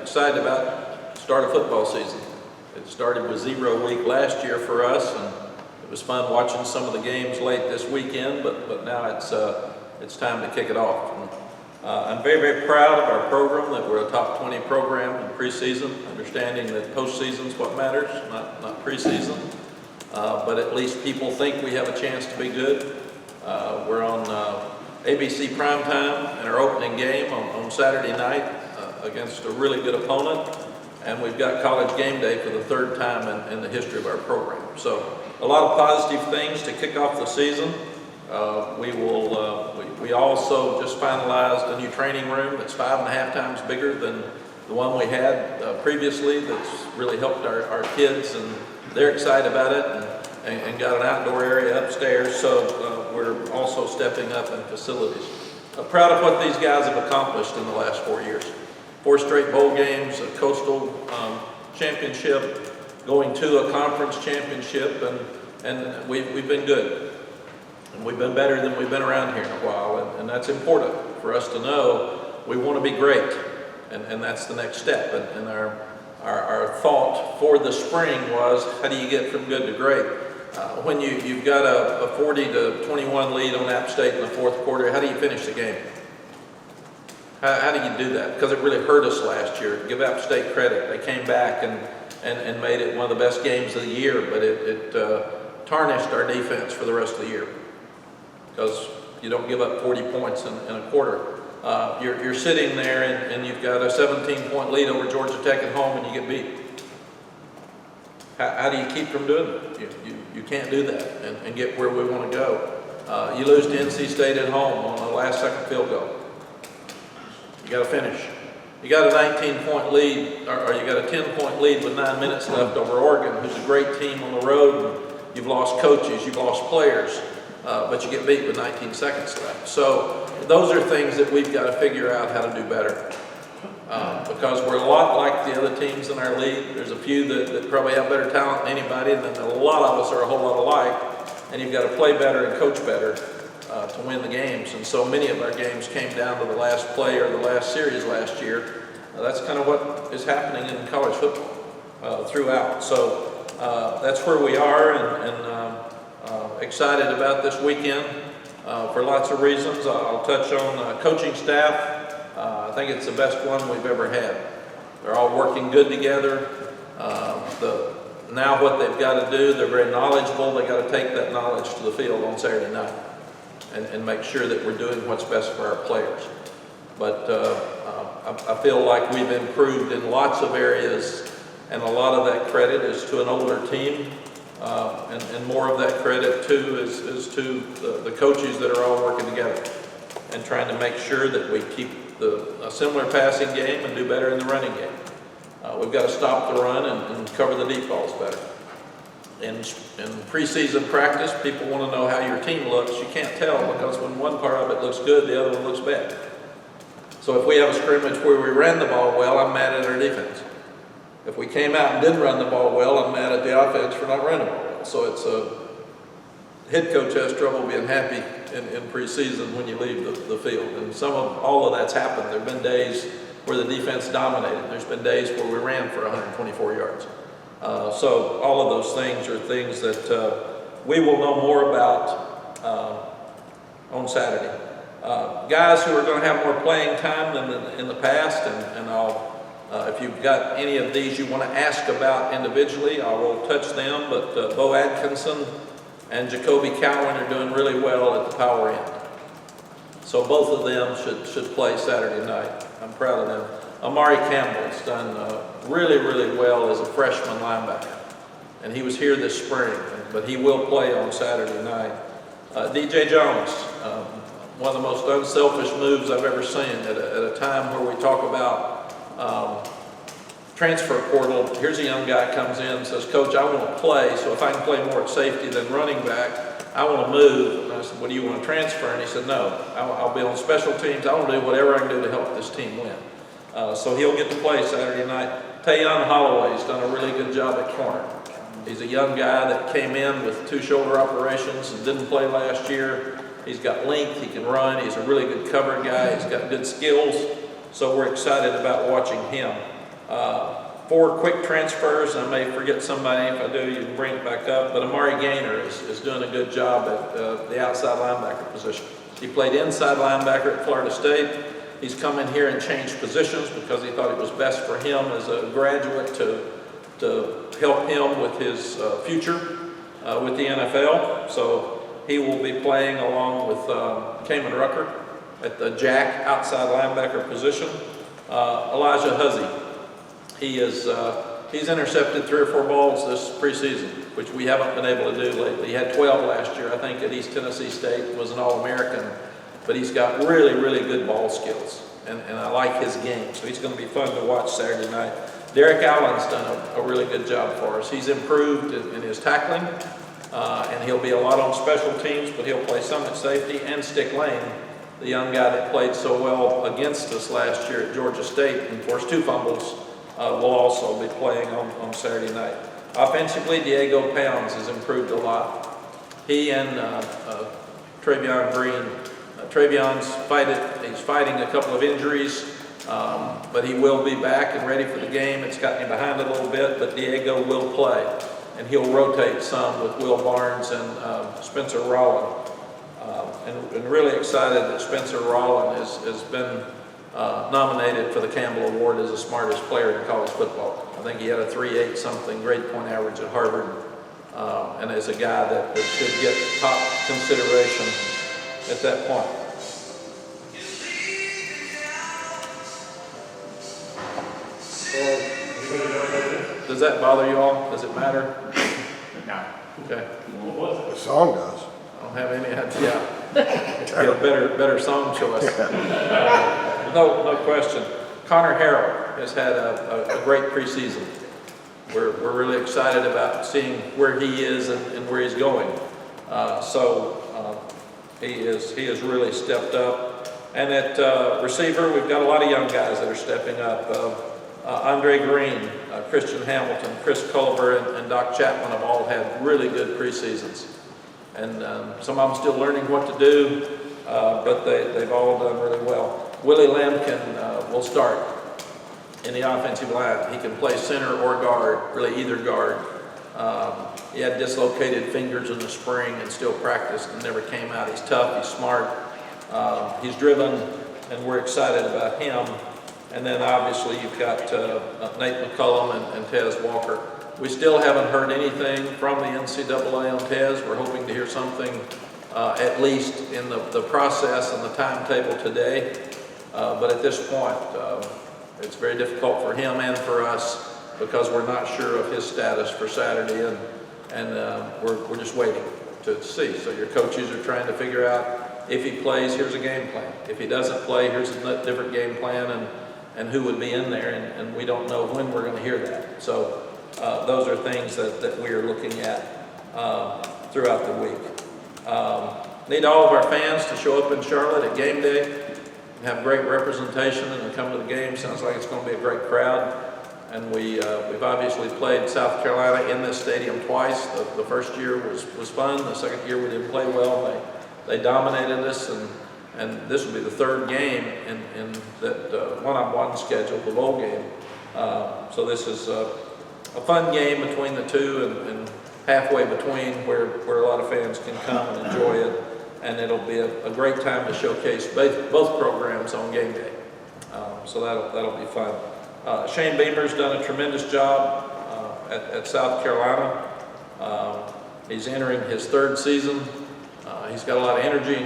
excited about the start of football season. It started with 0 week last year for us, and it was fun watching some of the games late this weekend, but now it's time to kick it off. And, I'm very, very proud of our program, that we're a top 20 program in preseason, understanding that postseason's what matters, not preseason. But at least people think we have a chance to be good. We're on ABC primetime in our opening game on Saturday night against a really good opponent. And we've got college game day for the 3rd time in the history of our program. So a lot of positive things to kick off the season. We also just finalized a new training room that's 5.5 times bigger than the one we had previously. That's really helped our kids, and they're excited about it, and got an outdoor area upstairs. So we're also stepping up in facilities. Proud of what these guys have accomplished in the last 4 years. 4 straight bowl games, a coastal championship, going to a conference championship, and we've been good. And we've been better than we've been around here in a while, and that's important for us to know. We want to be great, and that's the next step. And our thought for the spring was, how do you get from good to great? When you've got a 40-21 lead on App State in the 4th quarter, how do you finish the game? How do you do that? Because it really hurt us last year. Give App State credit. They came back and made it one of the best games of the year, but it tarnished our defense for the rest of the year, because you don't give up 40 points in a quarter. You're sitting there and you've got a 17-point lead over Georgia Tech at home, and you get beat. How do you keep from doing it? You can't do that and get where we want to go. You lose to NC State at home on the last-second field goal. You got to finish. You got a 19-point lead, or you got a 10-point lead with 9 minutes left over Oregon, who's a great team on the road. And you've lost coaches, you've lost players, but you get beat with 19 seconds left. So those are things that we've got to figure out how to do better. Because we're a lot like the other teams in our league. There's a few that probably have better talent than anybody, and then a lot of us are a whole lot alike. And you've got to play better and coach better to win the games. And so many of our games came down to the last play or the last series last year. That's kind of what is happening in college football throughout. So that's where we are, and excited about this weekend for lots of reasons. I'll touch on coaching staff. I think it's the best one we've ever had. They're all working good together. Now what they've got to do, they're very knowledgeable. They've got to take that knowledge to the field on Saturday night and make sure that we're doing what's best for our players. But I feel like we've improved in lots of areas, and a lot of that credit is to an older team, and more of that credit too is to the coaches that are all working together and trying to make sure that we keep a similar passing game and do better in the running game. We've got to stop the run and cover the deep balls better. In preseason practice, people want to know how your team looks. You can't tell, because when one part of it looks good, the other one looks bad. So if we have a scrimmage where we ran the ball well, I'm mad at our defense. If we came out and didn't run the ball well, I'm mad at the offense for not running the ball well. So it's head coach has trouble being happy in preseason when you leave the field. And all of that's happened. There have been days where the defense dominated. There's been days where we ran for 124 yards. So all of those things are things that we will know more about on Saturday. Guys who are going to have more playing time than in the past, and if you've got any of these you want to ask about individually, I will touch them, but Bo Atkinson and Jacoby Cowan are doing really well at the power end. So both of them should play Saturday night. I'm proud of them. Amari Campbell's done really, really well as a freshman linebacker. And he was here this spring, but he will play on Saturday night. DJ Jones, one of the most unselfish moves I've ever seen at a time where we talk about transfer portal. Here's a young guy comes in and says, "Coach, I want to play, so if I can play more at safety than running back, I want to move." And I said, "What do you want to transfer?" And he said, "No, I'll be on special teams. I want to do whatever I can do to help this team win." So he'll get to play Saturday night. Tayon Holloway's done a really good job at corner. He's a young guy that came in with 2 shoulder operations and didn't play last year. He's got length, he can run, he's a really good cover guy, he's got good skills. So we're excited about watching him. 4 quick transfers. I may forget somebody. If I do, you can bring it back up. But Amari Gaynor is doing a good job at the outside linebacker position. He played inside linebacker at Florida State. He's come in here and changed positions because he thought it was best for him as a graduate to help him with his future with the NFL. So he will be playing along with Kamen Rucker at the jack outside linebacker position. Elijah Huzzy. He's intercepted 3 or 4 balls this preseason, which we haven't been able to do lately. He had 12 last year, I think, at East Tennessee State, was an All-American, but he's got really, really good ball skills, and I like his game, so he's going to be fun to watch Saturday night. Derek Allen's done a really good job for us. He's improved in his tackling, and he'll be a lot on special teams, but he'll play some at safety. And Stick Lane, the young guy that played so well against us last year at Georgia State and forced 2 fumbles, will also be playing on Saturday night. Offensively, Diego Pounds has improved a lot. He and Travion Green. He's fighting a couple of injuries, but he will be back and ready for the game. It's gotten him behind a little bit, but Diego will play, and he'll rotate some with Will Barnes and Spencer Rollin. And really excited that Spencer Rollin has been nominated for the Campbell Award as the smartest player in college football. I think he had a 3.8 something grade point average at Harvard, and is a guy that should get top consideration at that point. Does that bother you all? Does it matter? No. Okay. The song does. I don't have any idea. Get a better song choice. No question. Connor Harrell has had a great preseason. We're really excited about seeing where he is and where he's going. He has really stepped up. And at receiver, we've got a lot of young guys that are stepping up. Andre Green, Christian Hamilton, Chris Culver, and Doc Chapman have all had really good preseasons. And some of them still learning what to do, but they've all done really well. Willie Lampkin will start in the offensive line. He can play center or guard, really either guard. He had dislocated fingers in the spring and still practiced and never came out. He's tough, he's smart, he's driven, and we're excited about him. And then obviously you've got Nate McCullum and Tez Walker. We still haven't heard anything from the NCAA on Tez. We're hoping to hear something at least in the process and the timetable today. But at this point, it's very difficult for him and for us because we're not sure of his status for Saturday, and we're just waiting to see. So your coaches are trying to figure out if he plays, here's a game plan. If he doesn't play, here's a different game plan, and who would be in there, and we don't know when we're going to hear that. So those are things that we are looking at throughout the week. Need all of our fans to show up in Charlotte at game day and have great representation and come to the game. Sounds like it's going to be a great crowd. And we've obviously played South Carolina in this stadium twice. The first year was fun. The second year we didn't play well. They dominated us, and this will be the 3rd game in that one-on-one schedule, the bowl game. So this is a fun game between the two, and halfway between where a lot of fans can come and enjoy it. And it'll be a great time to showcase both programs on game day. So that'll be fun. Shane Beamer's done a tremendous job at South Carolina. He's entering his 3rd season. He's got a lot of energy.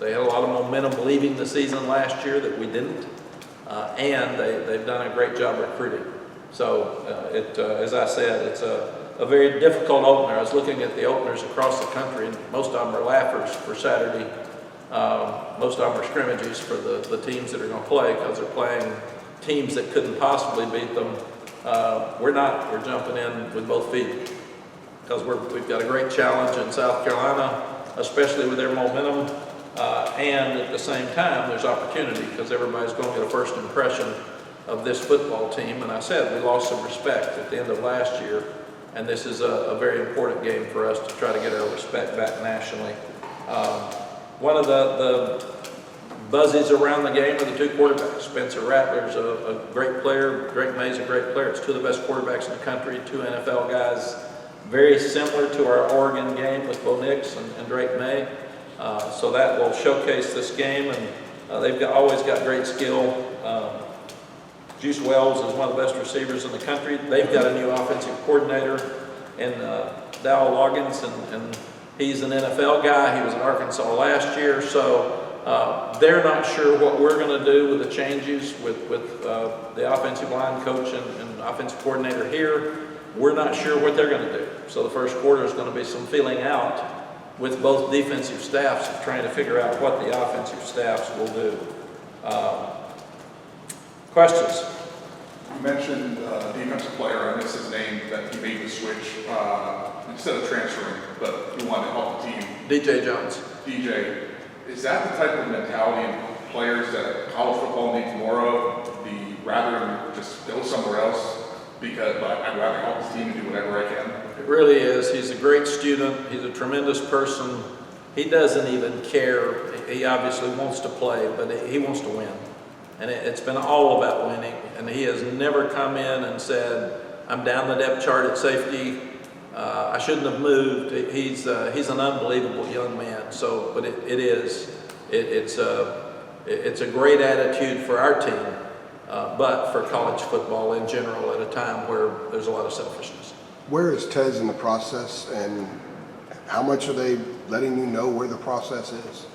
They had a lot of momentum leaving the season last year that we didn't, and they've done a great job recruiting. So as I said, it's a very difficult opener. I was looking at the openers across the country, and most of them are laughers for Saturday. Most of them are scrimmages for the teams that are going to play because they're playing teams that couldn't possibly beat them. We're not. We're jumping in with both feet because we've got a great challenge in South Carolina, especially with their momentum. And at the same time, there's opportunity because everybody's going to get a first impression of this football team. And I said we lost some respect at the end of last year, and this is a very important game for us to try to get our respect back nationally. One of the buzzies around the game are the two quarterbacks. Spencer Rattler's a great player. Drake May's a great player. It's two of the best quarterbacks in the country, two NFL guys. Very similar to our Oregon game with Bo Nix and Drake May. So that will showcase this game, and they've always got great skill. Juice Wells is one of the best receivers in the country. They've got a new offensive coordinator in Dow Loggins, and he's an NFL guy. He was at Arkansas last year, so they're not sure what we're going to do with the changes with the offensive line coach and offensive coordinator here. We're not sure what they're going to do. So the first quarter is going to be some feeling out with both defensive staffs of trying to figure out what the offensive staffs will do. Questions? You mentioned a defensive player, I missed his name, that he made the switch instead of transferring, but he wanted to help the team. DJ Jones. DJ, is that the type of mentality in players that college football needs more of? Rather than just go somewhere else, but I'd rather help the team and do whatever I can? It really is. He's a great student. He's a tremendous person. He doesn't even care. He obviously wants to play, but he wants to win. And it's been all about winning. And he has never come in and said, I'm down the depth chart at safety. I shouldn't have moved. He's an unbelievable young man. So, but it's a great attitude for our team, but for college football in general at a time where there's a lot of selfishness. Where is Tez in the process, and how much are they letting you know where the process is?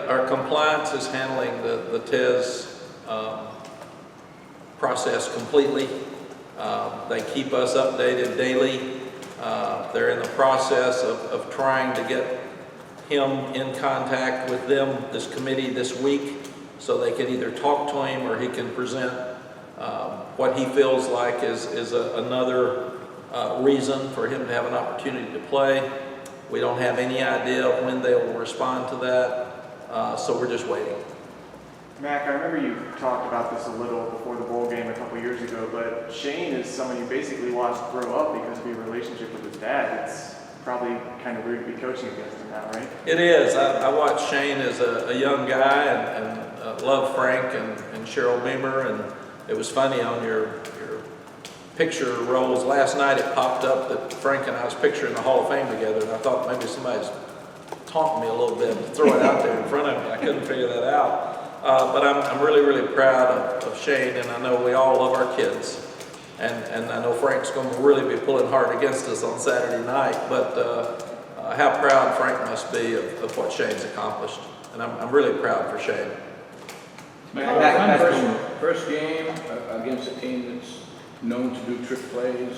Our compliance is handling the TES process completely. They keep us updated daily. They're in the process of trying to get him in contact with them, this committee, this week, so they can either talk to him or he can present what he feels like is another reason for him to have an opportunity to play. We don't have any idea of when they will respond to that, so we're just waiting. Mack, I remember you talked about this a little before the bowl game a couple years ago, but Shane is someone you basically watched grow up because of your relationship with his dad. It's probably kind of weird to be coaching against him now, right? It is. I watched Shane as a young guy and loved Frank and Cheryl Beamer, and it was funny on your picture rolls last night. It popped up that Frank and I was picturing the Hall of Fame together, and I thought maybe somebody's taunting me a little bit to throw it out there in front of me. I couldn't figure that out. But I'm really, really proud of Shane, and I know we all love our kids. And I know Frank's going to really be pulling hard against us on Saturday night, but how proud Frank must be of what Shane's accomplished. And I'm really proud for Shane. First game against a team that's known to do trick plays.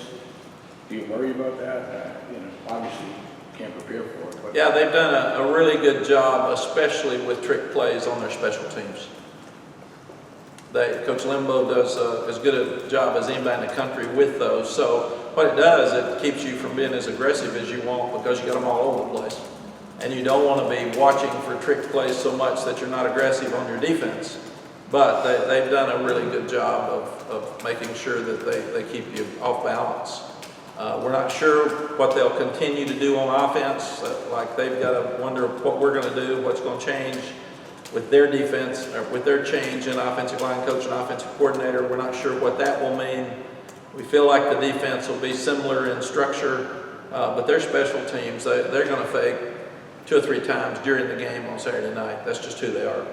Do you worry about that? Obviously you can't prepare for it. But Yeah, they've done a really good job, especially with trick plays on their special teams. Coach Limbo does as good a job as anybody in the country with those. So what it does, it keeps you from being as aggressive as you want because you got them all over the place. And you don't want to be watching for trick plays so much that you're not aggressive on your defense. But they've done a really good job of making sure that they keep you off balance. We're not sure what they'll continue to do on offense. Like they've got to wonder what we're going to do, what's going to change with their defense, or with their change in offensive line coach and offensive coordinator. We're not sure what that will mean. We feel like the defense will be similar in structure, but their special teams, they're going to fake 2 or 3 times during the game on Saturday night. That's just who they are.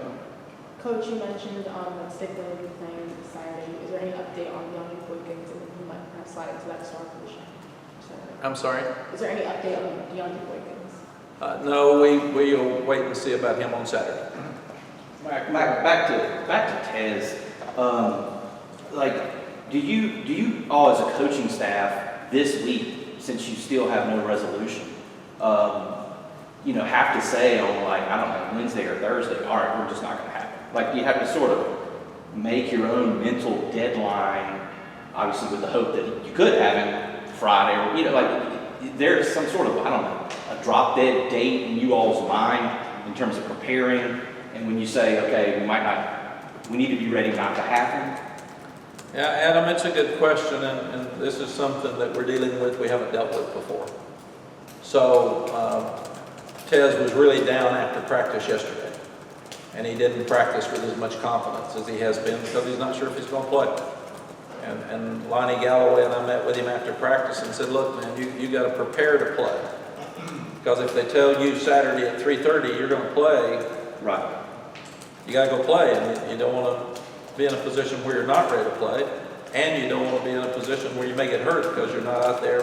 Coach, you mentioned Stickler will be playing Saturday. Is there any update on DeAndre Boykins and he might have slide into that star position? I'm sorry? Is there any update on DeAndre Boykins? No, we'll wait and see about him on Saturday. Mack, back to Tez. Do you all as a coaching staff this week, since you still have no resolution, have to say on Wednesday or Thursday, all right, we're just not going to happen. Like you have to sort of make your own mental deadline, obviously with the hope that you could have him Friday, or there's some sort of a drop dead date in you all's mind in terms of preparing. And when you say, okay, we need to be ready not to have him. Yeah, Adam, it's a good question, and this is something that we're dealing with we haven't dealt with before. So Tez was really down after practice yesterday. And he didn't practice with as much confidence as he has been because he's not sure if he's going to play. And Lonnie Galloway and I met with him after practice and said, look, man, you got to prepare to play. Because if they tell you Saturday at 3:30 you're going to play, Right. you got to go play. And you don't want to be in a position where you're not ready to play. And you don't want to be in a position where you may get hurt because you're not out there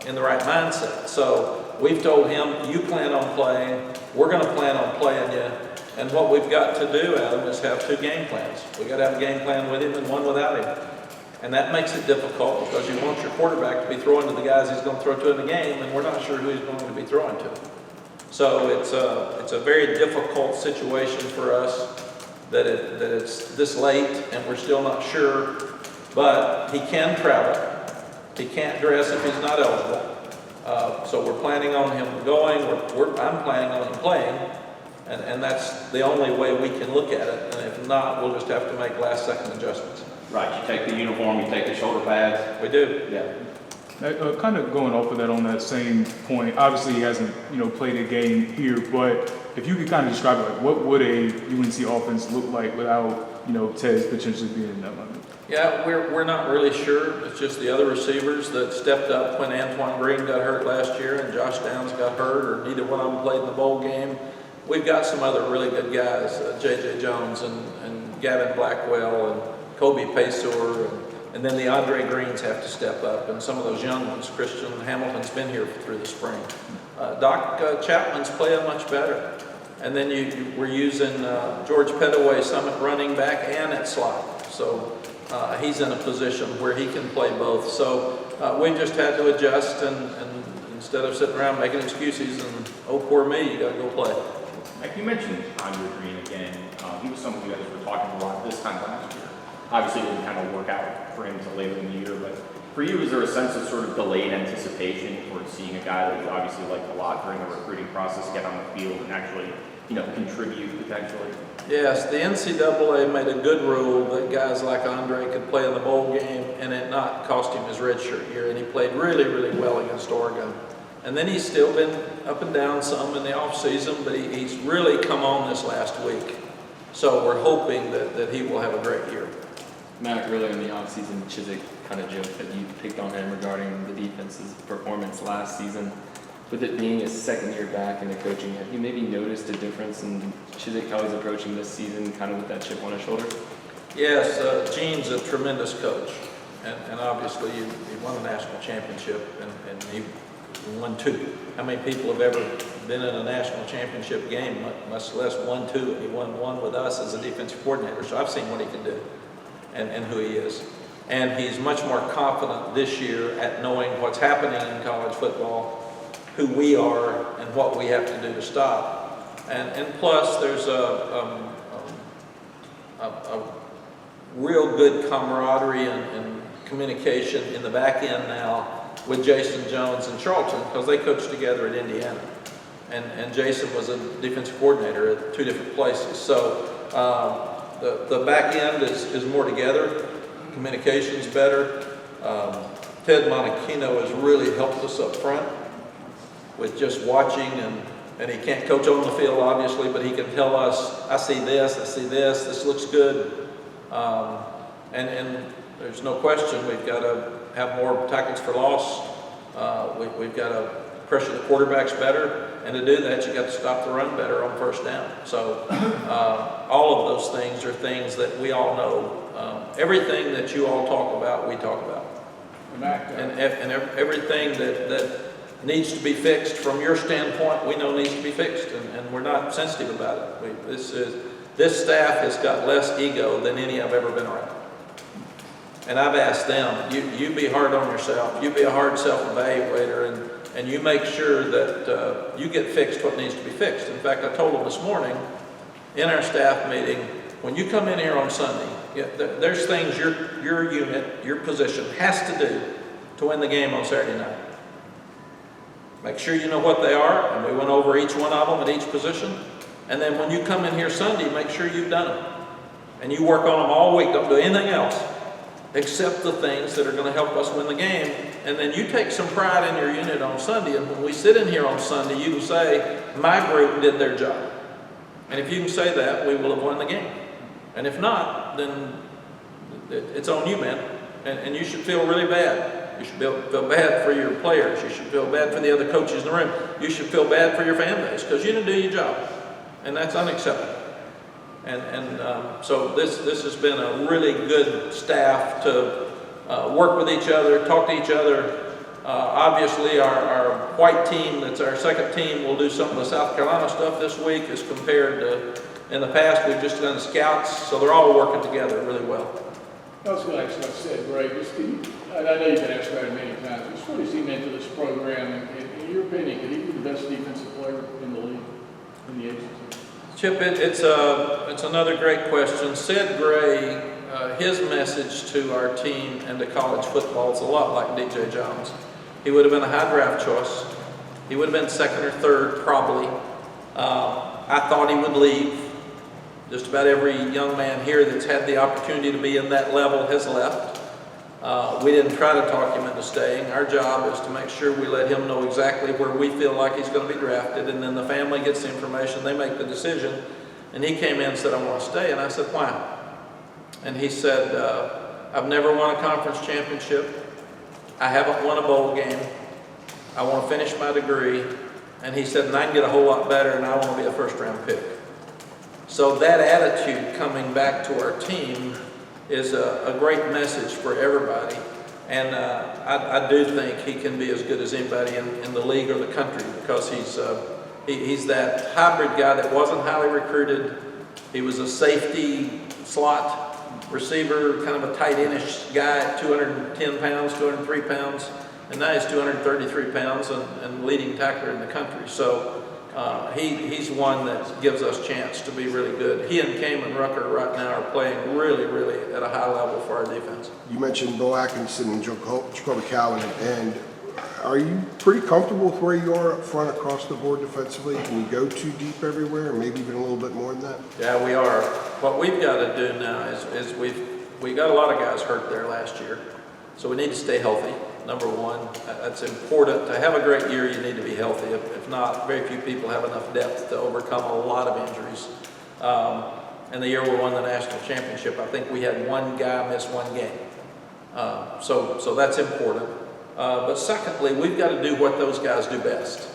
in the right mindset. So we've told him, you plan on playing, we're going to plan on playing you. And what we've got to do, Adam, is have 2 game plans. We've got to have a game plan with him and one without him. And that makes it difficult because you want your quarterback to be throwing to the guys he's going to throw to in the game, and we're not sure who he's going to be throwing to. So it's a very difficult situation for us that it's this late and we're still not sure. But he can travel. He can't dress if he's not eligible. So we're planning on him going. I'm planning on him playing. And that's the only way we can look at it. And if not, we'll just have to make last-second adjustments. Right, you take the uniform, you take the shoulder pads. We do. Yeah. Kind of going off of that on that same point, obviously he hasn't, played a game here, but if you could kind of describe it, like what would a UNC offense look like without, Tez potentially being in that moment? Yeah, we're not really sure. It's just the other receivers that stepped up when Antoine Green got hurt last year and Josh Downs got hurt, or neither one of them played in the bowl game. We've got some other really good guys, J.J. Jones and Gavin Blackwell and Kobe Paysor, and then the Andre Greens have to step up, and some of those young ones. Christian Hamilton's been here through the spring. Doc Chapman's playing much better. And then we're using George Pettaway, some at running back and at slot. So he's in a position where he can play both. So we've just had to adjust, and instead of sitting around making excuses and, oh, poor me, you got to go play. Like you mentioned Andre Green again. He was someone you guys were talking a lot this time last year. Obviously, it didn't kind of work out for him until later in the year, but for you, is there a sense of sort of delayed anticipation towards seeing a guy that you obviously liked a lot during the recruiting process get on the field and actually, contribute potentially? Yes, the NCAA made a good rule that guys like Andre could play in the bowl game and it not cost him his redshirt year, and he played really, really well against Oregon. And then he's still been up and down some in the offseason, but he's really come on this last week. So we're hoping that he will have a great year. Mack, earlier in the offseason, Chiswick kind of joked that you picked on him regarding the defense's performance last season. With it being his second year back in the coaching, have you maybe noticed a difference in Chiswick, how he's approaching this season, kind of with that chip on his shoulder? Yes, Gene's a tremendous coach. And obviously he won a national championship and he won 2. How many people have ever been in a national championship game, much less won 2? He won 1 with us as a defensive coordinator, so I've seen what he can do and who he is. And he's much more confident this year at knowing what's happening in college football, who we are, and what we have to do to stop. And plus, there's a real good camaraderie and communication in the back end now with Jason Jones and Charlton, because they coached together at Indiana. And Jason was a defensive coordinator at 2 different places. So the back end is more together, communication's better. Ted Monachino has really helped us up front with just watching, and he can't coach on the field obviously, but he can tell us, I see this looks good. And there's no question we've got to have more tackles for loss. We've got to pressure the quarterbacks better, and to do that, you got to stop the run better on first down. So all of those things are things that we all know. Everything that you all talk about, we talk about. And everything that needs to be fixed from your standpoint, we know needs to be fixed, and we're not sensitive about it. This staff has got less ego than any I've ever been around. And I've asked them, you be hard on yourself, you be a hard self-evaluator, and you make sure that you get fixed what needs to be fixed. In fact, I told them this morning in our staff meeting, when you come in here on Sunday, there's things your unit, your position has to do to win the game on Saturday night. Make sure you know what they are, and we went over each one of them at each position. And then when you come in here Sunday, make sure you've done them. And you work on them all week. Don't do anything else except the things that are going to help us win the game. And then you take some pride in your unit on Sunday. And when we sit in here on Sunday, you can say, my group did their job. And if you can say that, we will have won the game. And if not, then it's on you, man. And you should feel really bad. You should feel bad for your players. You should feel bad for the other coaches in the room. You should feel bad for your fan base because you didn't do your job. And that's unacceptable. So this has been a really good staff to work with each other, talk to each other. Obviously, our white team, that's our second team, will do some of the South Carolina stuff this week as compared to in the past. We've just done scouts, so they're all working together really well. I was going to ask, like I said, Greg, I know you've been asked about it many times, just what has he meant to this program? In your opinion, could he be the best defensive player in the league, in the agency? Chip, it's another great question. Sid Gray, his message to our team and to college football is a lot like DJ Jones. He would have been a high draft choice. He would have been second or third, probably. I thought he would leave. Just about every young man here that's had the opportunity to be in that level has left. We didn't try to talk him into staying. Our job is to make sure we let him know exactly where we feel like he's going to be drafted, and then the family gets the information, they make the decision. And he came in and said, I want to stay. And I said, why? And he said, I've never won a conference championship. I haven't won a bowl game. I want to finish my degree. And he said, and I can get a whole lot better, and I want to be a first-round pick. So that attitude coming back to our team is a great message for everybody. And I do think he can be as good as anybody in the league or the country because he's that hybrid guy that wasn't highly recruited. He was a safety slot receiver, kind of a tight endish guy at 210 pounds, 203 pounds. And now he's 233 pounds and leading tackler in the country. So he's one that gives us a chance to be really good. He and Kamen Rucker right now are playing really, really at a high level for our defense. You mentioned Bo Atkinson and Jacoby Cowan, and are you pretty comfortable with where you are up front across the board defensively? Can you go too deep everywhere, or maybe even a little bit more than that? Yeah, we are. What we've got to do now is we got a lot of guys hurt there last year, so we need to stay healthy. Number one, that's important. To have a great year, you need to be healthy. If not, very few people have enough depth to overcome a lot of injuries. And the year we won the national championship, I think we had one guy miss one game. So that's important. But secondly, we've got to do what those guys do best.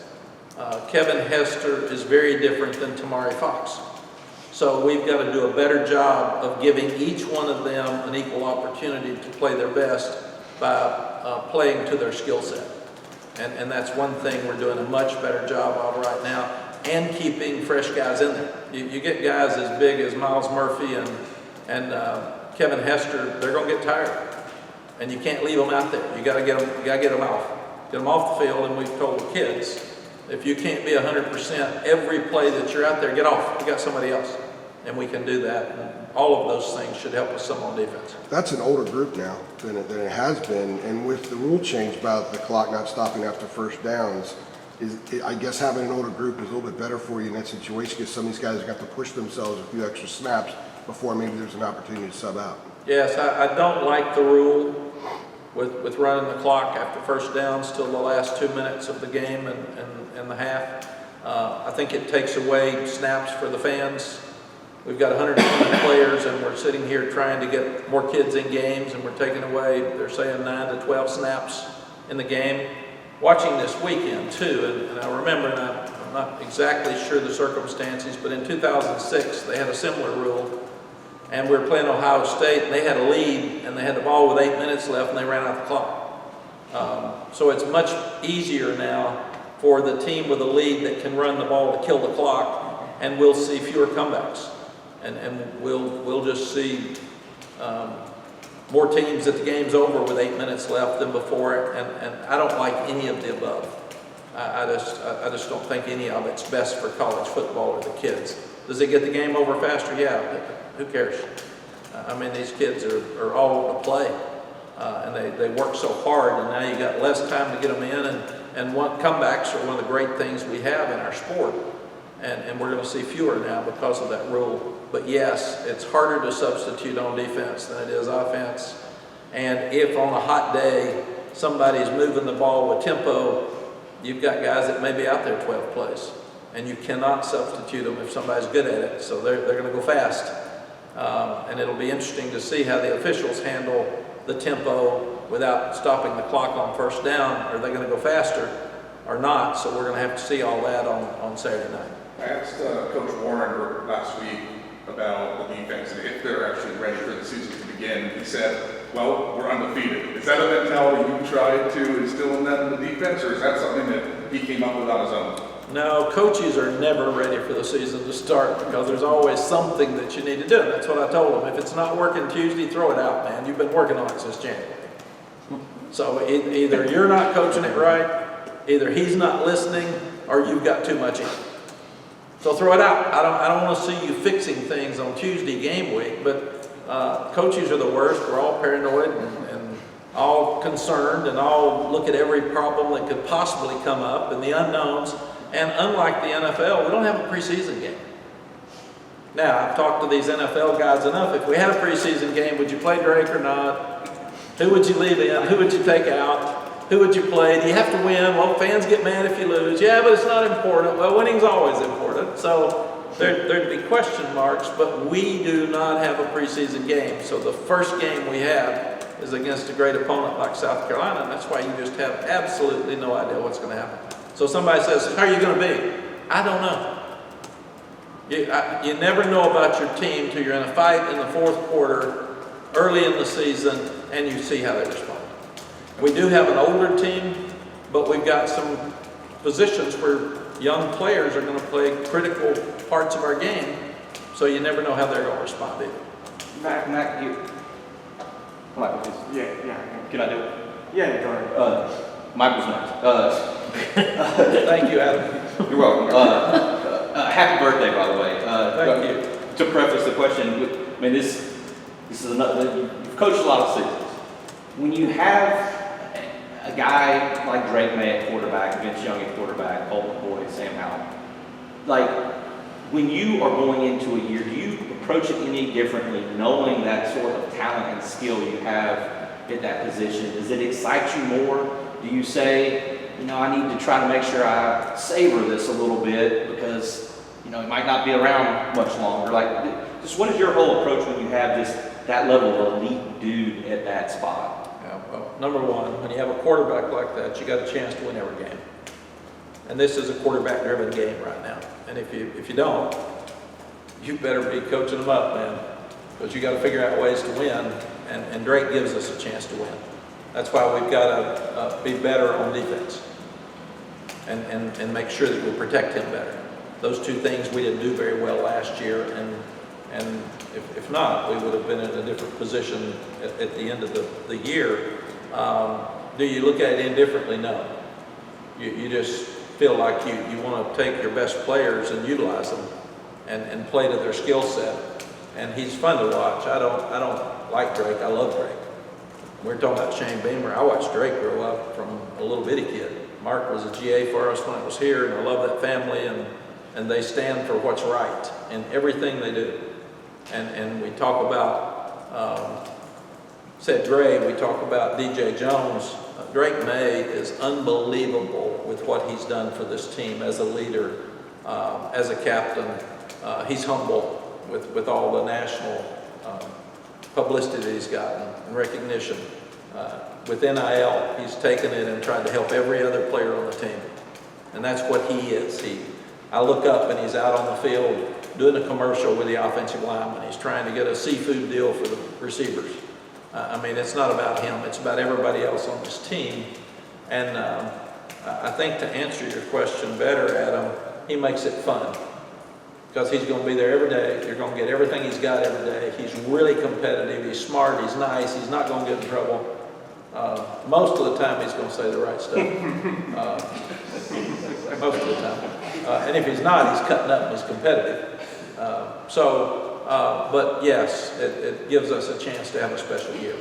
Kevin Hester is very different than Tamari Fox. So we've got to do a better job of giving each one of them an equal opportunity to play their best by playing to their skill set. And that's one thing we're doing a much better job of right now, and keeping fresh guys in there. You get guys as big as Miles Murphy and Kevin Hester, they're going to get tired. And you can't leave them out there. You got to get them off. Get them off the field, and we've told the kids, if you can't be 100% every play that you're out there, get off. You got somebody else. And we can do that. And all of those things should help us some on defense. That's an older group now than it has been, and with the rule change about the clock not stopping after first downs, I guess having an older group is a little bit better for you in that situation because some of these guys got to push themselves a few extra snaps before maybe there's an opportunity to sub out. Yes, I don't like the rule with running the clock after first downs till the last 2 minutes of the game and the half. I think it takes away snaps for the fans. We've got 120 players, and we're sitting here trying to get more kids in games, and we're taking away, they're saying 9 to 12 snaps in the game. Watching this weekend, too, and I remember, and I'm not exactly sure the circumstances, but in 2006, they had a similar rule, and we were playing Ohio State, and they had a lead, and they had the ball with 8 minutes left, and they ran out the clock. So it's much easier now for the team with a lead that can run the ball to kill the clock, and we'll see fewer comebacks. And we'll just see more teams that the game's over with 8 minutes left than before, and I don't like any of the above. I just don't think any of it's best for college football or the kids. Does it get the game over faster? Yeah, who cares? I mean, these kids are all to play, and they work so hard, and now you got less time to get them in, and comebacks are one of the great things we have in our sport. And we're going to see fewer now because of that rule. But yes, it's harder to substitute on defense than it is offense. And if on a hot day somebody's moving the ball with tempo, you've got guys that may be out there 12 plays. and you cannot substitute them if somebody's good at it. So they're going to go fast. And it'll be interesting to see how the officials handle the tempo without stopping the clock on first down. Are they going to go faster or not? So we're going to have to see all that on Saturday night. I asked Coach Warren last week about the defense and if they're actually ready for the season to begin. He said, well, we're undefeated. Is that a mentality you tried to instill in them in the defense, or is that something that he came up with on his own? No, coaches are never ready for the season to start because there's always something that you need to do. And that's what I told them. If it's not working Tuesday, throw it out, man. You've been working on it since January. So either you're not coaching it right, either he's not listening, or you've got too much in. So throw it out. I don't want to see you fixing things on Tuesday game week, but coaches are the worst. We're all paranoid and all concerned and all look at every problem that could possibly come up and the unknowns. And unlike the NFL, we don't have a preseason game. Now, I've talked to these NFL guys enough. If we had a preseason game, would you play Drake or not? Who would you leave in? Who would you take out? Who would you play? Do you have to win? Well, fans get mad if you lose. Yeah, but it's not important. Well, winning's always important. So there'd be question marks, but we do not have a preseason game. So the first game we have is against a great opponent like South Carolina, and that's why you just have absolutely no idea what's going to happen. So somebody says, how are you going to be? I don't know. You never know about your team till you're in a fight in the fourth quarter, early in the season, and you see how they respond. We do have an older team, but we've got some positions where young players are going to play critical parts of our game, so you never know how they're going to respond either. Mack, you. Michael, please. Yeah. Can I do it? Yeah, go ahead. Michael's next. Thank you, Adam. You're welcome. Happy birthday, by the way. Thank you. To preface the question, I mean, this is another. You've coached a lot of seasons. When you have a guy like Drake May at quarterback, Vince Young at quarterback, Colton Boyd, Sam Howell, like when you are going into a year, do you approach it any differently, knowing that sort of talent and skill you have at that position? Does it excite you more? Do you say, I need to try to make sure I savor this a little bit because, it might not be around much longer? Like, just what is your whole approach when you have that level of elite dude at that spot? Yeah, well, number one, when you have a quarterback like that, you got a chance to win every game. And this is a quarterback-driven game right now. And if you don't, you better be coaching them up, man, because you got to figure out ways to win. And Drake gives us a chance to win. That's why we've got to be better on defense and make sure that we protect him better. Those two things we didn't do very well last year, and if not, we would have been in a different position at the end of the year. Do you look at it indifferently? No. You just feel like you want to take your best players and utilize them and play to their skill set. And he's fun to watch. I don't like Drake. I love Drake. We're talking about Shane Beamer. I watched Drake grow up from a little bitty kid. Mark was a GA for us when I was here, and I love that family, and they stand for what's right in everything they do. And we talk about, said Dre, we talk about DJ Jones. Drake May is unbelievable with what he's done for this team as a leader, as a captain. He's humble with all the national publicity that he's gotten and recognition. With NIL, he's taken it and tried to help every other player on the team. And that's what he is. I look up and he's out on the field doing a commercial with the offensive lineman. He's trying to get a seafood deal for the receivers. I mean, it's not about him. It's about everybody else on this team. And I think to answer your question better, Adam, he makes it fun. Because he's going to be there every day. You're going to get everything he's got every day. He's really competitive. He's smart. He's nice. He's not going to get in trouble. Most of the time, he's going to say the right stuff. Most of the time. And if he's not, he's cutting up and he's competitive. But yes, it gives us a chance to have a special year.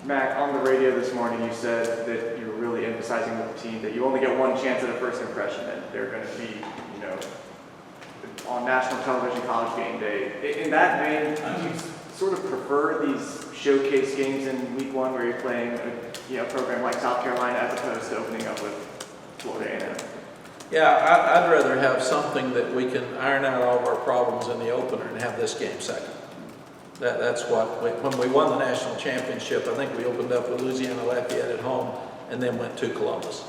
Mack, on the radio this morning, you said that you were really emphasizing with the team that you only get one chance at a first impression, that they're going to be, on national television college game day. In that vein, do you sort of prefer these showcase games in week one where you're playing a program like South Carolina as opposed to opening up with Florida A&M? Yeah, I'd rather have something that we can iron out all of our problems in the opener and have this game second. That's what, when we won the national championship, I think we opened up with Louisiana Lafayette at home and then went to Columbus.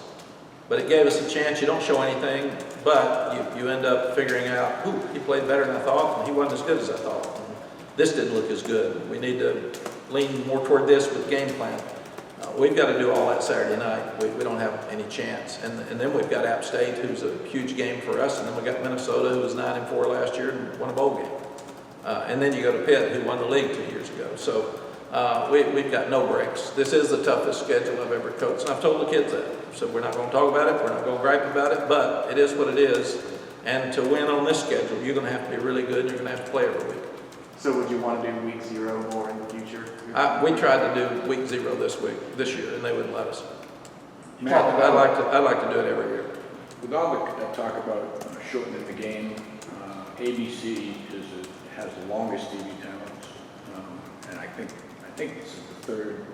But it gave us a chance. You don't show anything, but you end up figuring out, ooh, he played better than I thought, and he wasn't as good as I thought. And this didn't look as good. We need to lean more toward this with game plan. We've got to do all that Saturday night. We don't have any chance. And then we've got App State, who's a huge game for us, and then we've got Minnesota, who was 9-4 last year and won a bowl game. And then you go to Pitt, who won the league 2 years ago. So we've got no breaks. This is the toughest schedule I've ever coached. And I've told the kids that. So we're not going to talk about it. We're not going to gripe about it. But it is what it is. And to win on this schedule, you're going to have to be really good. And you're going to have to play every week. So would you want to do week 0 more in the future? We tried to do week 0 this year, and they wouldn't let us. Matt, I'd like to do it every year. with all the talk about shortening the game, ABC has the longest TV timeouts, and I think this is the third,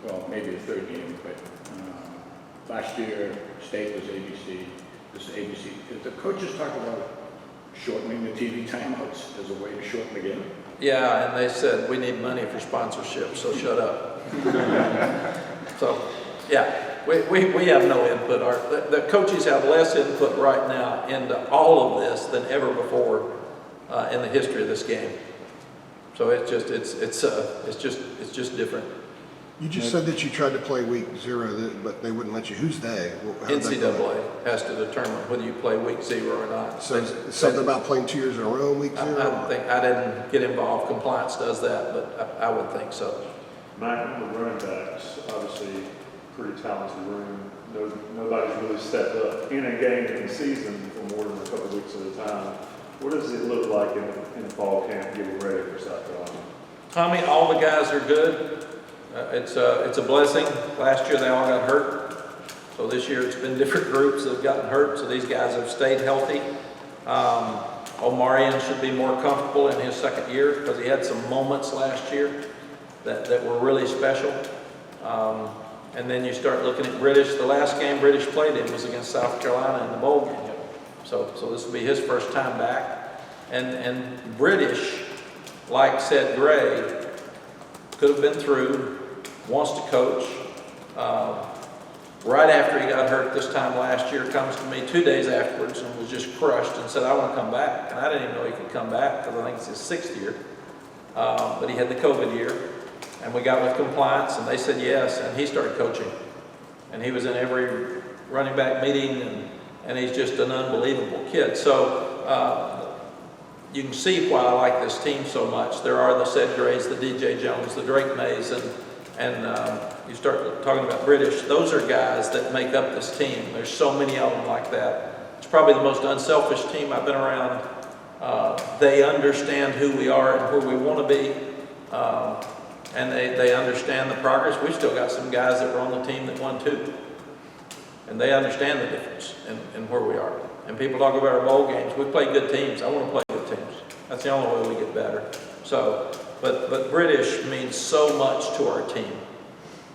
well, maybe the third game, but last year State was ABC, this is ABC. Did the coaches talk about shortening the TV timeouts as a way to shorten the game? Yeah, and they said, we need money for sponsorship, so shut up. So, yeah, we have no input. The coaches have less input right now into all of this than ever before in the history of this game. So it's just different. You just said that you tried to play week 0, but they wouldn't let you. Who's they? How'd that go? NCAA has to determine whether you play week 0 or not. So something about playing 2 years in a row in week 0? I didn't get involved. Compliance does that, but I would think so. Mack, the running backs, obviously pretty talented room. Nobody's really stepped up in a game in the season for more than a couple weeks at a time. What does it look like in the fall camp getting ready for South Carolina? Tommy, all the guys are good. It's a blessing. Last year they all got hurt. So this year it's been different groups that have gotten hurt. So these guys have stayed healthy. Omarion should be more comfortable in his second year because he had some moments last year that were really special. And then you start looking at British. The last game British played in was against South Carolina in the bowl game. So this will be his first time back. And British, like said Gray, could have been through, wants to coach. Right after he got hurt this time last year, comes to me 2 days afterwards and was just crushed and said, I want to come back. And I didn't even know he could come back because I think it's his 6th year. But he had the COVID year. And we got with compliance and they said yes, and he started coaching. And he was in every running back meeting, and he's just an unbelievable kid. So you can see why I like this team so much. There are the Ced Grays, the DJ Jones, the Drake Mays, and you start talking about British. Those are guys that make up this team. There's so many of them like that. It's probably the most unselfish team I've been around. They understand who we are and where we want to be. And they understand the progress. We've still got some guys that were on the team that won 2. And they understand the difference in where we are. And people talk about our bowl games. We play good teams. I want to play good teams. That's the only way we get better. So, but British means so much to our team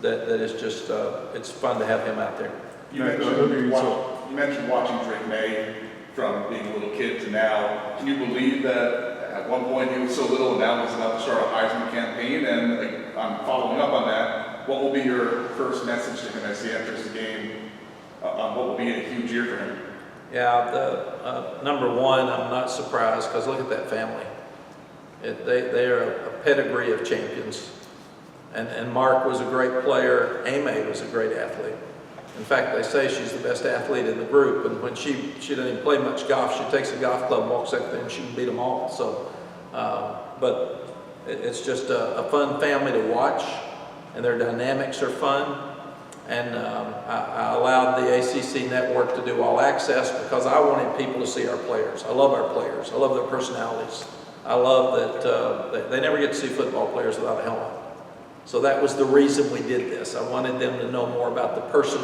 that it's just, it's fun to have him out there. You mentioned watching Drake May from being a little kid to now. Can you believe that at one point he was so little and now he's about to start a Heisman campaign? And I'm following up on that. What will be your first message to him as he enters the game? What will be a huge year for him? Yeah, number one, I'm not surprised because look at that family. They are a pedigree of champions. And Mark was a great player. Amy was a great athlete. In fact, they say she's the best athlete in the group. And when she doesn't even play much golf, she takes a golf club, walks up there, and she can beat them all. So, but it's just a fun family to watch, and their dynamics are fun. And I allowed the ACC network to do all access because I wanted people to see our players. I love our players. I love their personalities. I love that they never get to see football players without a helmet. So that was the reason we did this. I wanted them to know more about the person,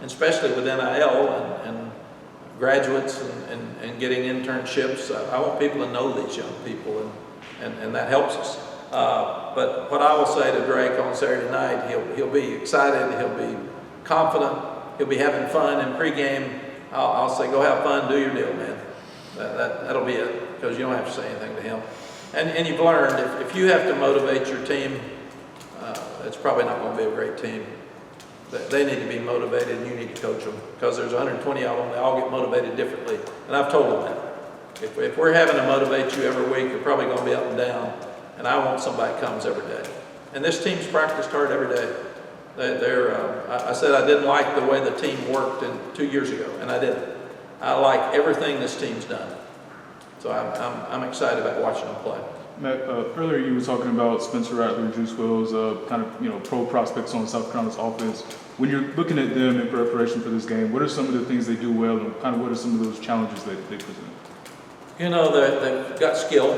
and especially with NIL and graduates and getting internships. I want people to know these young people, and that helps us. But what I will say to Drake on Saturday night, he'll be excited, he'll be confident, he'll be having fun in pregame, I'll say, go have fun, do your deal, man. That'll be it, because you don't have to say anything to him. And you've learned, if you have to motivate your team, it's probably not going to be a great team. They need to be motivated, and you need to coach them, because there's 120 of them. They all get motivated differently, and I've told them that. If we're having to motivate you every week, you're probably going to be up and down, and I want somebody that comes every day. And this team's practiced hard every day. I said I didn't like the way the team worked 2 years ago, and I didn't. I like everything this team's done. So I'm excited about watching them play. Matt, earlier you were talking about Spencer Rattler, Juice Wells, kind of pro prospects on South Carolina's offense. When you're looking at them in preparation for this game, what are some of the things they do well, and kind of what are some of those challenges they present? You know, they've got skill.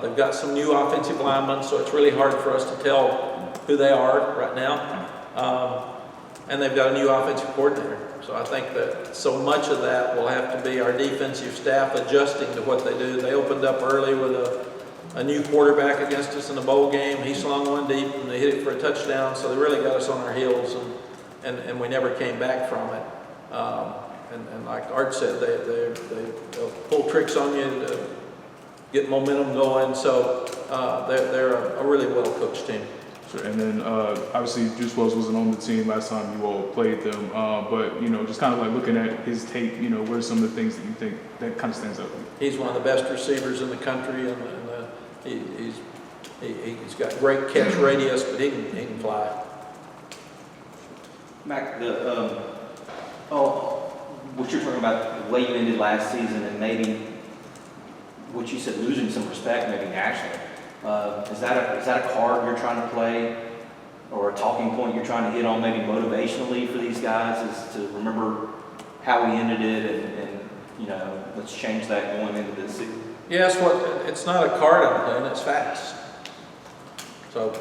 They've got some new offensive linemen, so it's really hard for us to tell who they are right now. And they've got a new offensive coordinator. So I think that so much of that will have to be our defensive staff adjusting to what they do. They opened up early with a new quarterback against us in the bowl game. He slung one deep and they hit it for a touchdown. So they really got us on our heels, and we never came back from it. And like Art said, they'll pull tricks on you to get momentum going. So they're a really well-coached team. Sure. And then obviously Juice Wells wasn't on the team last time you all played them, but just kind of like looking at his tape, what are some of the things that you think that kind of stands out to you? He's one of the best receivers in the country, and he's got great catch radius, but he can fly. Mack, what you're talking about, the way you ended last season, and maybe what you said, losing some respect, maybe nationally. Is that a card you're trying to play, or a talking point you're trying to hit on, maybe motivationally for these guys, is to remember how we ended it, and let's change that going into this season? Yes, it's not a card I'm playing, it's facts. So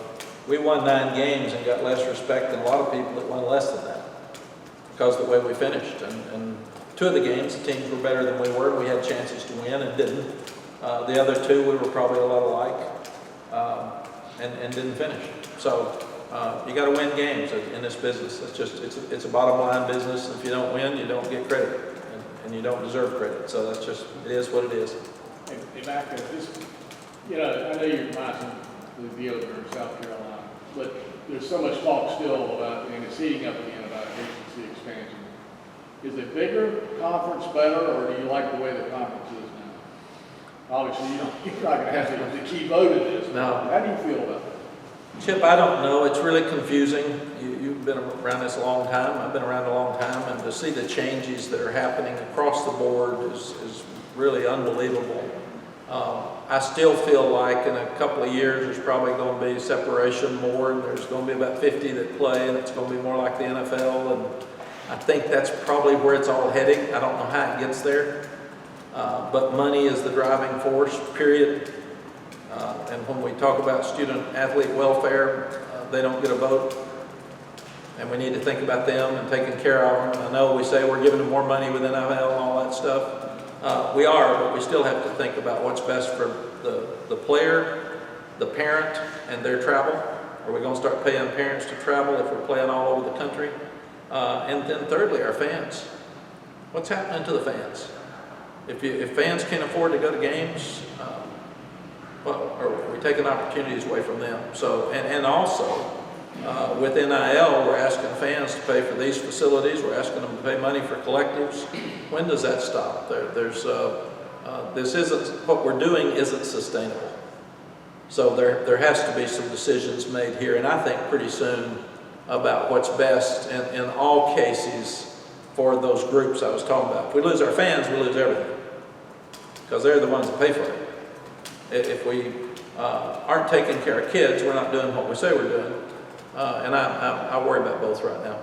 we won 9 games and got less respect than a lot of people that won less than that, because of the way we finished. And 2 of the games, the teams were better than we were. We had chances to win and didn't. The other 2, we were probably a lot alike, and didn't finish. So you got to win games in this business. It's a bottom line business. If you don't win, you don't get credit, and you don't deserve credit. So it is what it is. Hey, Mack, I know you're advising the deal in South Carolina, but there's so much talk still about, and it's heating up again, about ACC expansion. Is a bigger conference better, or do you like the way the conference is now? Obviously, you're not going to have the key vote in this. No. How do you feel about that? Chip, I don't know. It's really confusing. You've been around this a long time. I've been around a long time, and to see the changes that are happening across the board is really unbelievable. I still feel like in a couple of years there's probably going to be separation more, and there's going to be about 50 that play, and it's going to be more like the NFL, and I think that's probably where it's all heading. I don't know how it gets there, but money is the driving force, period. And when we talk about student-athlete welfare, they don't get a vote, and we need to think about them and taking care of them. And I know we say we're giving them more money with NFL and all that stuff. We are, but we still have to think about what's best for the player, the parent, and their travel. Are we going to start paying parents to travel if we're playing all over the country? And then thirdly, our fans. What's happening to the fans? If fans can't afford to go to games, are we taking opportunities away from them? So, and also, with NIL, we're asking fans to pay for these facilities. We're asking them to pay money for collectives. When does that stop? This isn't, what we're doing isn't sustainable. So there has to be some decisions made here, and I think pretty soon, about what's best in all cases for those groups I was talking about. If we lose our fans, we lose everything, because they're the ones that pay for it. If we aren't taking care of kids, we're not doing what we say we're doing. And I worry about both right now.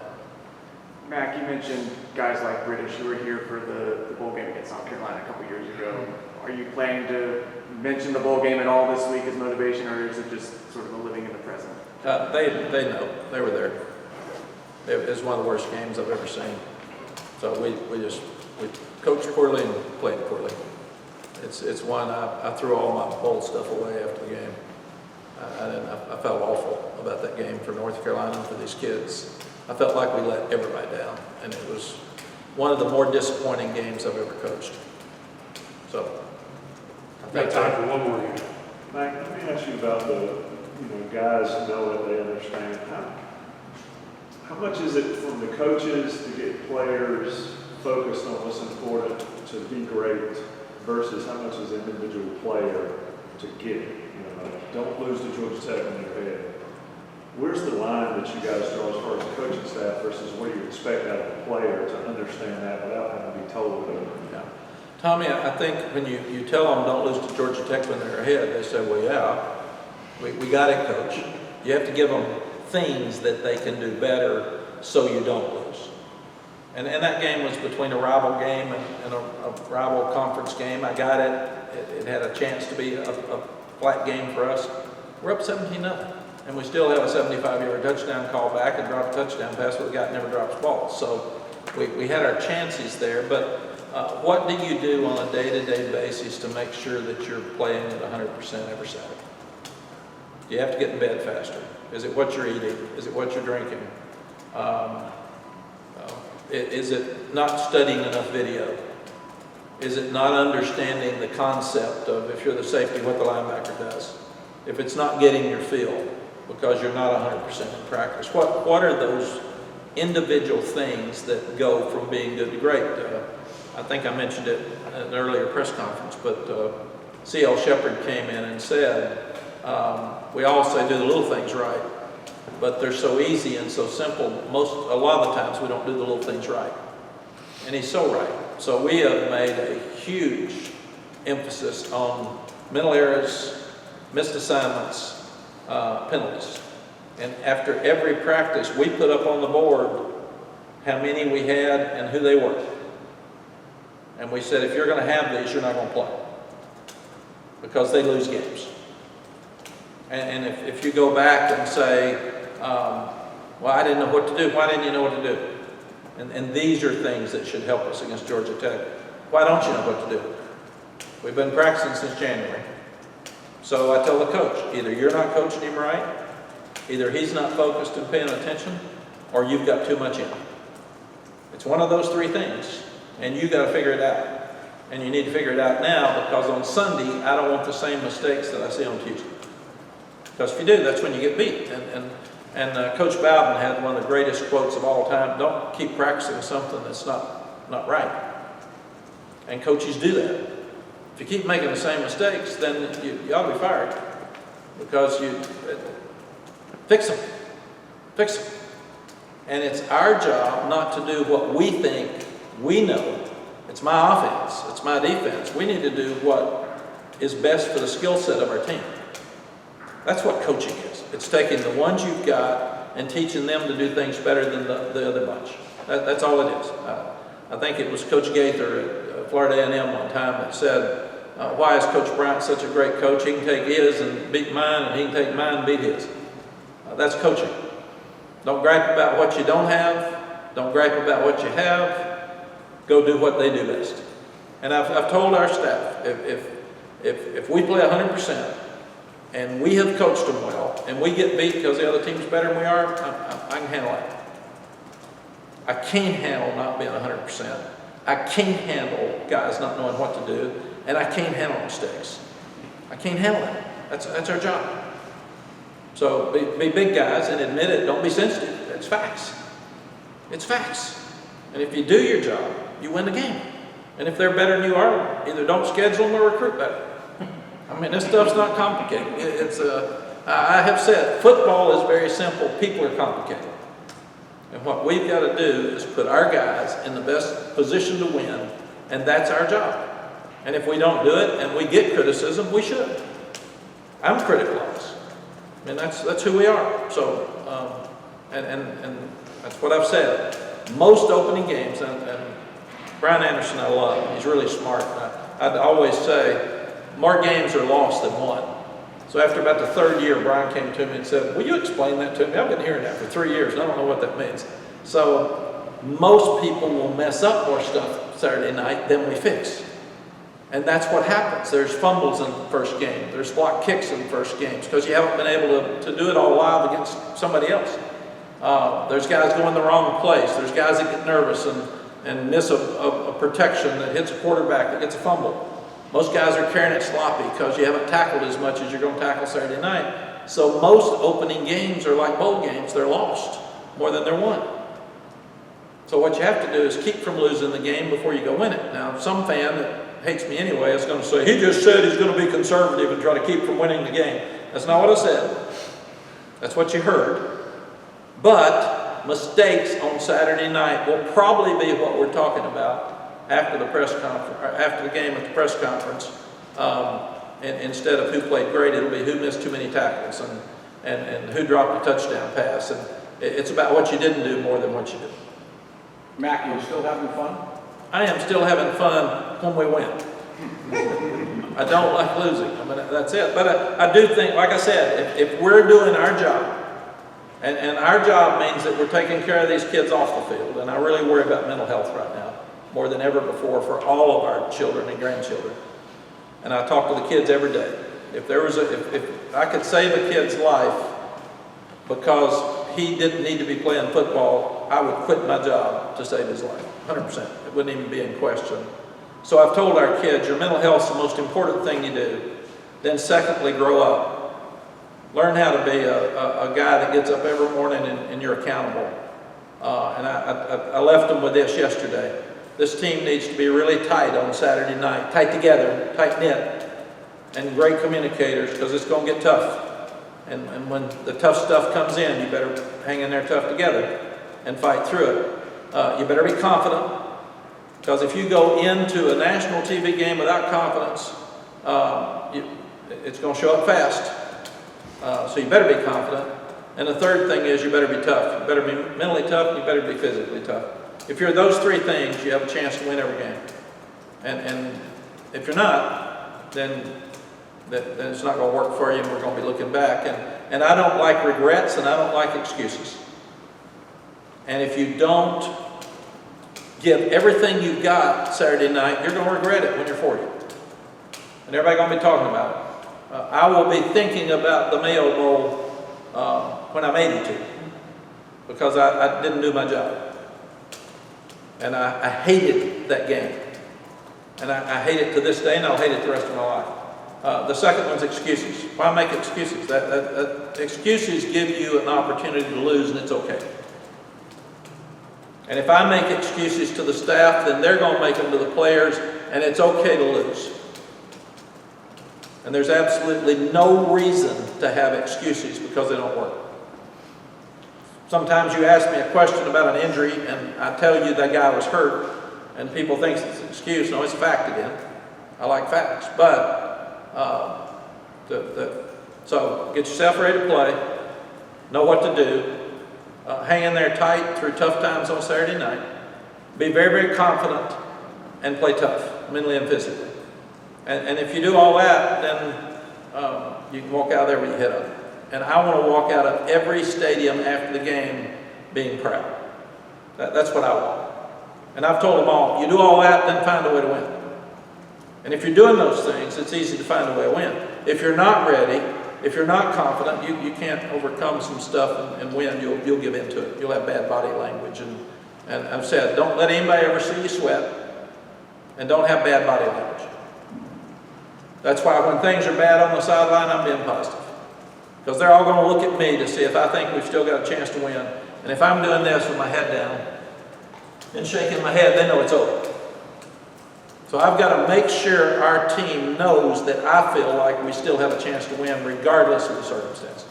Mack, you mentioned guys like British who were here for the bowl game against South Carolina a couple years ago. Are you planning to mention the bowl game at all this week as motivation, or is it just sort of a living in the present? They know. They were there. It was one of the worst games I've ever seen. So we coached poorly and played poorly. It's one I threw all my bowl stuff away after the game. I felt awful about that game for North Carolina and for these kids. I felt like we let everybody down, and it one of the more disappointing games I've ever coached. So, I've got time for one more here. Mack, let me ask you about the, guys know it, they understand. How much is it from the coaches to get players focused on what's important to be great versus how much is the individual player to get it? Don't lose to Georgia Tech in your head. Where's the line that you guys draw as far as the coaching staff versus what do you expect out of a player to understand that without having to be told? Yeah. Tommy, I think when you tell them don't lose to Georgia Tech when they're ahead, they say, well, yeah, we got it, coach. You have to give them things that they can do better so you don't lose. And that game was between a rival game and a rival conference game. I got it. It had a chance to be a flat game for us. We're up 17-0. And we still have a 75-yard touchdown call back and drop a touchdown pass where the guy never drops balls. So we had our chances there. But what do you do on a day-to-day basis to make sure that you're playing at 100% every Saturday? You have to get in bed faster. Is it what you're eating? Is it what you're drinking? Is it not studying enough video? Is it not understanding the concept of, if you're the safety, what the linebacker does? If it's not getting your feel because you're not 100% in practice, what are those individual things that go from being good to great? I think I mentioned it in an earlier press conference, but C.L. Shepard came in and said, we all say do the little things right, but they're so easy and so simple. A lot of the times we don't do the little things right. And he's so right. So we have made a huge emphasis on mental errors, missed assignments, penalties. And after every practice, we put up on the board how many we had and who they were. And we said, if you're going to have these, you're not going to play. Because they lose games. And if you go back and say, well, I didn't know what to do. Why didn't you know what to do? And these are things that should help us against Georgia Tech. Why don't you know what to do? We've been practicing since January. So I tell the coach, either you're not coaching him right, either he's not focused and paying attention, or you've got too much in him. It's one of those three things, and you got to figure it out. And you need to figure it out now, because on Sunday, I don't want the same mistakes that I see on Tuesday. Because if you do, that's when you get beat. And Coach Bowden had one of the greatest quotes of all time: don't keep practicing something that's not right. And coaches do that. If you keep making the same mistakes, then you ought to be fired. Because you fix them. Fix them. And it's our job not to do what we think we know. It's my offense. It's my defense. We need to do what is best for the skill set of our team. That's what coaching is. It's taking the ones you've got and teaching them to do things better than the other bunch. That's all it is. I think it was Coach Gaither at Florida A&M one time that said, why is Coach Bryant such a great coach? He can take his and beat mine, and he can take mine and beat his. That's coaching. Don't gripe about what you don't have. Don't gripe about what you have. Go do what they do best. And I've told our staff, if we play 100%, and we have coached them well, and we get beat because the other team's better than we are, I can handle that. I can't handle not being 100%. I can't handle guys not knowing what to do, and I can't handle mistakes. I can't handle that. That's our job. So be big guys and admit it. Don't be sensitive. It's facts. It's facts. And if you do your job, you win the game. And if they're better than you are, either don't schedule them or recruit better. I mean, this stuff's not complicated. I have said, football is very simple. People are complicated. And what we've got to do is put our guys in the best position to win, and that's our job. And if we don't do it and we get criticism, we should. I'm critical of us. I mean, that's who we are. So, and that's what I've said. Most opening games, and Brian Anderson I love. He's really smart. I'd always say, more games are lost than won. So after about the third year, Brian came to me and said, will you explain that to me? I've been hearing that for 3 years, and I don't know what that means. So most people will mess up more stuff Saturday night than we fix. And that's what happens. There's fumbles in the first game. There's block kicks in the first games because you haven't been able to do it all live against somebody else. There's guys going the wrong place. There's guys that get nervous and and miss a protection that hits a quarterback that gets a fumble. Most guys are carrying it sloppy because you haven't tackled as much as you're going to tackle Saturday night. So most opening games are like bowl games. They're lost more than they're won. So what you have to do is keep from losing the game before you go win it. Now, some fan that hates me anyway is going to say, he just said he's going to be conservative and try to keep from winning the game. That's not what I said. That's what you heard. But mistakes on Saturday night will probably be what we're talking about after the press conference, or after the game at the press conference. And instead of who played great, it'll be who missed too many tackles and who dropped a touchdown pass. And it's about what you didn't do more than what you did. Mack, you still having fun? I am still having fun when we win. I don't like losing. I mean, that's it. But I do think, like I said, if we're doing our job, and our job means that we're taking care of these kids off the field, and I really worry about mental health right now, more than ever before for all of our children and grandchildren. And I talk to the kids every day. If I could save a kid's life because he didn't need to be playing football, I would quit my job to save his life, 100%. It wouldn't even be in question. So I've told our kids, your mental health is the most important thing you do. Then secondly, grow up. Learn how to be a guy that gets up every morning and you're accountable. And I left them with this yesterday. This team needs to be really tight on Saturday night, tight together, tight-knit, and great communicators, because it's going to get tough. And when the tough stuff comes in, you better hang in there tough together and fight through it. You better be confident, because if you go into a national TV game without confidence, it's going to show up fast. So you better be confident. And the third thing is you better be tough. You better be mentally tough, and you better be physically tough. If you're those three things, you have a chance to win every game. And if you're not, then it's not going to work for you, and we're going to be looking back. And I don't like regrets, and I don't like excuses. And if you don't give everything you've got Saturday night, you're going to regret it when you're 40. And everybody's going to be talking about it. I will be thinking about the Mayo Bowl when I'm 82, because I didn't do my job. And I hated that game. And I hate it to this day, and I'll hate it the rest of my life. The second one's excuses. Why make excuses? Excuses give you an opportunity to lose, and it's okay. And if I make excuses to the staff, then they're going to make them to the players, and it's okay to lose. And there's absolutely no reason to have excuses because they don't work. Sometimes you ask me a question about an injury, and I tell you that guy was hurt, and people think it's an excuse. No, it's a fact again. I like facts. But so get yourself ready to play, know what to do, hang in there tight through tough times on Saturday night, be very, very confident, and play tough, mentally and physically. And if you do all that, then you can walk out there with your head up. And I want to walk out of every stadium after the game being proud. That's what I want. And I've told them all, you do all that, then find a way to win. And if you're doing those things, it's easy to find a way to win. If you're not ready, if you're not confident, you can't overcome some stuff and win. You'll give into it. You'll have bad body language. And I've said, don't let anybody ever see you sweat, and don't have bad body language. That's why when things are bad on the sideline, I'm being positive. Because they're all going to look at me to see if I think we've still got a chance to win. And if I'm doing this with my head down and shaking my head, they know it's over. So I've got to make sure our team knows that I feel like we still have a chance to win regardless of the circumstances.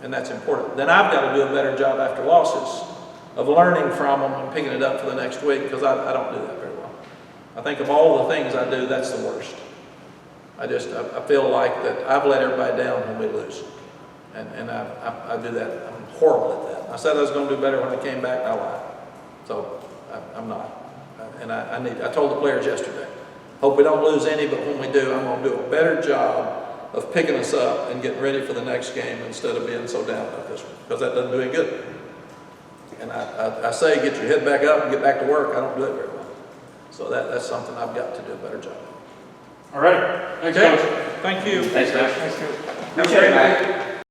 And that's important. Then I've got to do a better job after losses of learning from them and picking it up for the next week, because I don't do that very well. I think of all the things I do, that's the worst. I feel like that I've let everybody down when we lose. And I do that. I'm horrible at that. I said I was going to do better when I came back, and I lied. So I'm not. And I told the players yesterday, hope we don't lose any, but when we do, I'm going to do a better job of picking us up and getting ready for the next game instead of being so down about this one, because that doesn't do any good. And I say get your head back up and get back to work. I don't do it very well. So that's something I've got to do a better job of. All right. Thanks, Okay. Coach. Thank you. Thanks, Mack. Thanks, Coach. Have a great night.